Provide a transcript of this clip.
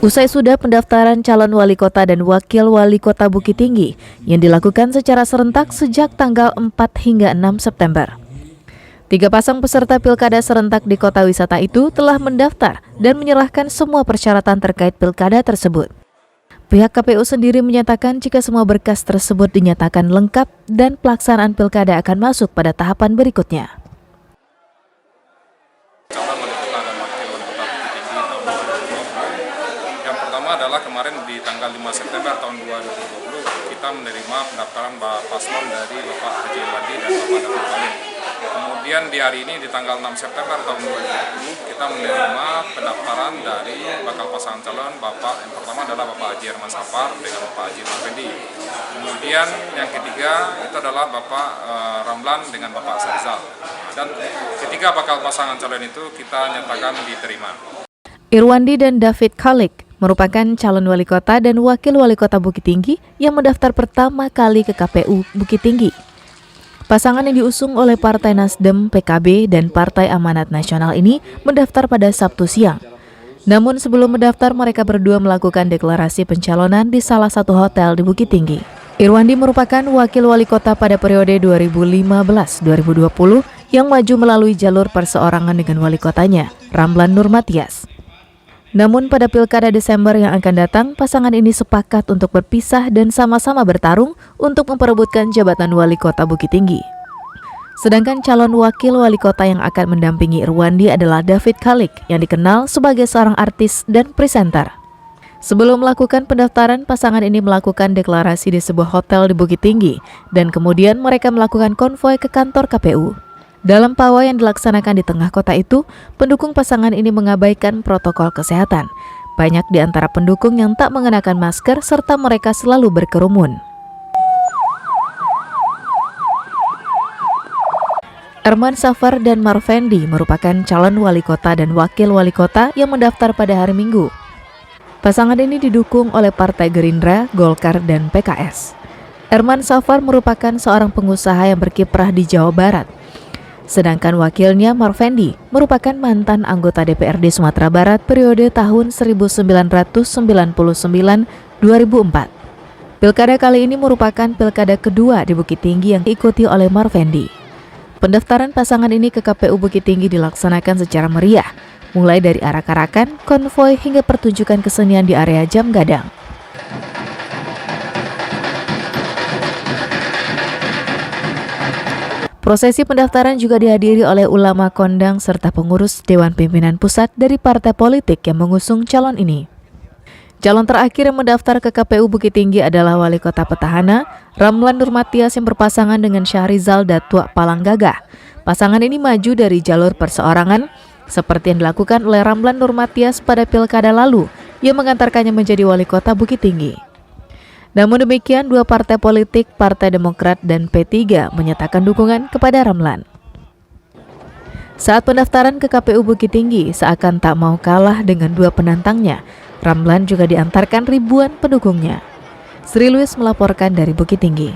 Usai sudah pendaftaran calon wali kota dan wakil wali kota Bukit Tinggi yang dilakukan secara serentak sejak tanggal 4 hingga 6 September. 3 pasang peserta pilkada serentak di kota wisata itu telah mendaftar dan menyerahkan semua persyaratan terkait pilkada tersebut. Pihak KPU sendiri menyatakan jika semua berkas tersebut dinyatakan lengkap dan pelaksanaan pilkada akan masuk pada tahapan berikutnya. Calon wali kota dan wakil wali kota Bukit Tinggi tahun 2020. Yang pertama adalah kemarin di tanggal 5 September tahun 2020 kita menerima pendaftaran paslon dari Bapak Haji Irwandi dan Bapak David Halim. Kemudian di hari ini di tanggal 6 September tahun 2020 kita menerima pendaftaran dari bakal pasangan calon Bapak yang pertama adalah Bapak Haji Herman Safar dengan Bapak Haji Marfendi. Kemudian yang ketiga itu adalah Bapak Ramlan dengan Bapak Sarizal. Dan ketiga bakal pasangan calon itu kita nyatakan diterima. Irwandi dan David Khalik merupakan calon wali kota dan wakil wali kota Bukit Tinggi yang mendaftar pertama kali ke KPU Bukit Tinggi. Pasangan yang diusung oleh Partai Nasdem, PKB, dan Partai Amanat Nasional ini mendaftar pada Sabtu siang. Namun sebelum mendaftar, mereka berdua melakukan deklarasi pencalonan di salah satu hotel di Bukit Tinggi. Irwandi merupakan wakil wali kota pada periode 2015-2020 yang maju melalui jalur perseorangan dengan wali kotanya, Ramlan Nurmatias. Namun pada pilkada Desember yang akan datang, pasangan ini sepakat untuk berpisah dan sama-sama bertarung untuk memperebutkan jabatan wali kota Bukit Tinggi. Sedangkan calon wakil wali kota yang akan mendampingi Irwandi adalah David Khalik yang dikenal sebagai seorang artis dan presenter. Sebelum melakukan pendaftaran, pasangan ini melakukan deklarasi di sebuah hotel di Bukit Tinggi dan kemudian mereka melakukan konvoi ke kantor KPU. Dalam pawai yang dilaksanakan di tengah kota itu, pendukung pasangan ini mengabaikan protokol kesehatan. Banyak di antara pendukung yang tak mengenakan masker serta mereka selalu berkerumun. Herman Safar dan Marfendi merupakan calon wali kota dan wakil wali kota yang mendaftar pada hari Minggu. Pasangan ini didukung oleh Partai Gerindra, Golkar, dan PKS. Herman Safar merupakan seorang pengusaha yang berkiprah di Jawa Barat. Sedangkan wakilnya Marfendi merupakan mantan anggota DPRD Sumatera Barat periode tahun 1999-2004. Pilkada kali ini merupakan pilkada kedua di Bukit Tinggi yang diikuti oleh Marfendi. Pendaftaran pasangan ini ke KPU Bukit Tinggi dilaksanakan secara meriah, mulai dari arak-arakan, konvoi hingga pertunjukan kesenian di area Jam Gadang. Prosesi pendaftaran juga dihadiri oleh ulama kondang serta pengurus Dewan Pimpinan Pusat dari partai politik yang mengusung calon ini. Calon terakhir yang mendaftar ke KPU Bukit Tinggi adalah Wali Kota Petahana, Ramlan Nurmatias yang berpasangan dengan Syahrizal Datua Palanggagah. Pasangan ini maju dari jalur perseorangan, seperti yang dilakukan oleh Ramlan Nurmatias pada pilkada lalu, yang mengantarkannya menjadi Wali Kota Bukit Tinggi. Namun demikian, dua partai politik, Partai Demokrat dan P3 menyatakan dukungan kepada Ramlan. Saat pendaftaran ke KPU Bukit Tinggi, seakan tak mau kalah dengan dua penantangnya, Ramlan juga diantarkan ribuan pendukungnya. Sri Luis melaporkan dari Bukit Tinggi.